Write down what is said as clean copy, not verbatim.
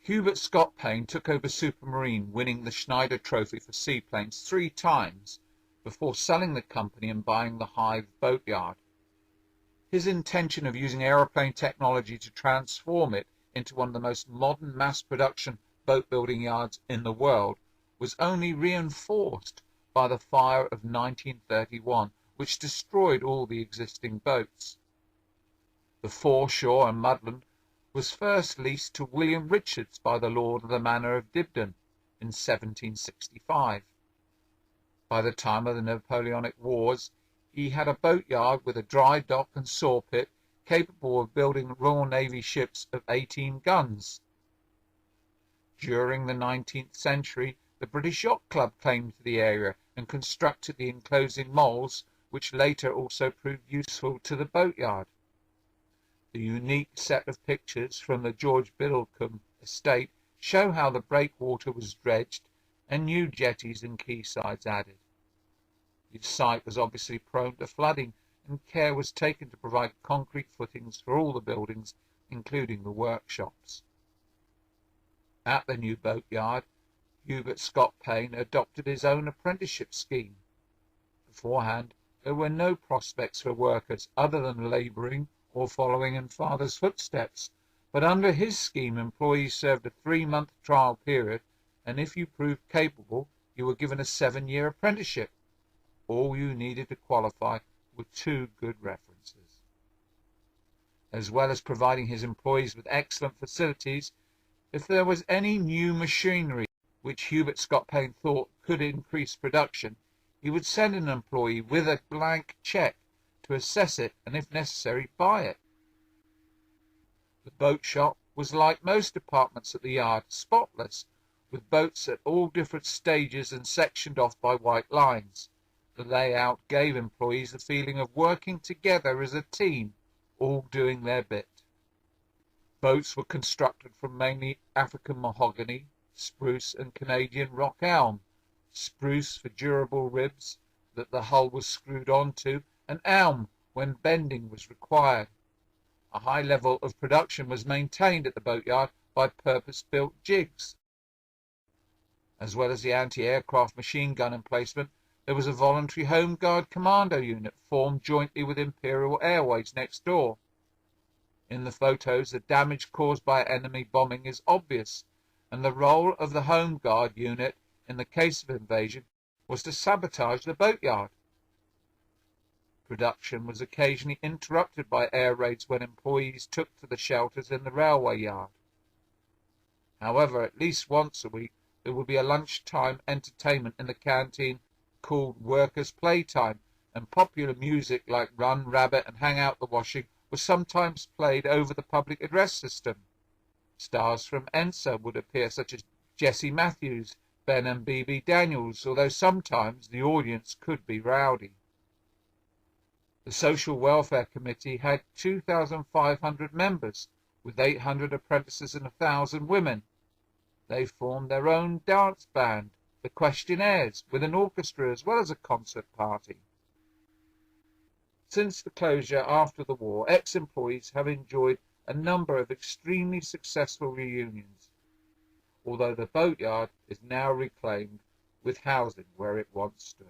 Hubert Scott Payne took over Supermarine, winning the Schneider Trophy for seaplanes 3 times before selling the company and buying the Hythe boatyard. His intention of using aeroplane technology to transform it into one of the most modern mass-production boat-building yards in the world was only reinforced by the fire of 1931, which destroyed all the existing boats. The foreshore and Mudland was first leased to William Richards by the Lord of the Manor of Dibdin in 1765. By the time of the Napoleonic Wars, he had a boatyard with a dry dock and saw pit capable of building Royal Navy ships of 18 guns. During the 19th century, the British Yacht Club claimed to the area and constructed the enclosing moles, which later also proved useful to the boatyard. The unique set of pictures from the George Biddlecombe estate show how the breakwater was dredged and new jetties and quaysides added. The site was obviously prone to flooding, and care was taken to provide concrete footings for all the buildings, including the workshops. At the new boatyard, Hubert Scott Payne adopted his own apprenticeship scheme. Beforehand, there were no prospects for workers other than labouring or following in father's footsteps, but under his scheme employees served a 3-month trial period, and if you proved capable, you were given a 7-year apprenticeship. All you needed to qualify were 2 good references. As well as providing his employees with excellent facilities, if there was any new machinery which Hubert Scott Payne thought could increase production, he would send an employee with a blank cheque to assess it and, if necessary, buy it. The boat shop was like most departments at the yard, spotless, with boats at all different stages and sectioned off by white lines. The layout gave employees the feeling of working together as a team, all doing their bit. Boats were constructed from mainly African mahogany, spruce and Canadian rock elm, spruce for durable ribs that the hull was screwed onto, and elm when bending was required. A high level of production was maintained at the boatyard by purpose-built jigs. As well as the anti-aircraft machine gun emplacement, there was a voluntary Home Guard commando unit formed jointly with Imperial Airways next door. In the photos, the damage caused by enemy bombing is obvious, and the role of the Home Guard unit in the case of invasion was to sabotage the boatyard. Production was occasionally interrupted by air raids when employees took to the shelters in the railway yard. However, at least once a week there would be a lunchtime entertainment in the canteen called Workers' Playtime, and popular music like Run, Rabbit and Hang Out the Washing was sometimes played over the public address system. Stars from Ensa would appear, such as Jesse Matthews, Ben and B.B. Daniels, although sometimes the audience could be rowdy. The Social Welfare Committee had 2,500 members, with 800 apprentices and 1,000 women. They formed their own dance band, the Questionnaires, with an orchestra as well as a concert party. Since the closure after the war, ex-employees have enjoyed a number of extremely successful reunions, although the boatyard is now reclaimed with housing where it once stood.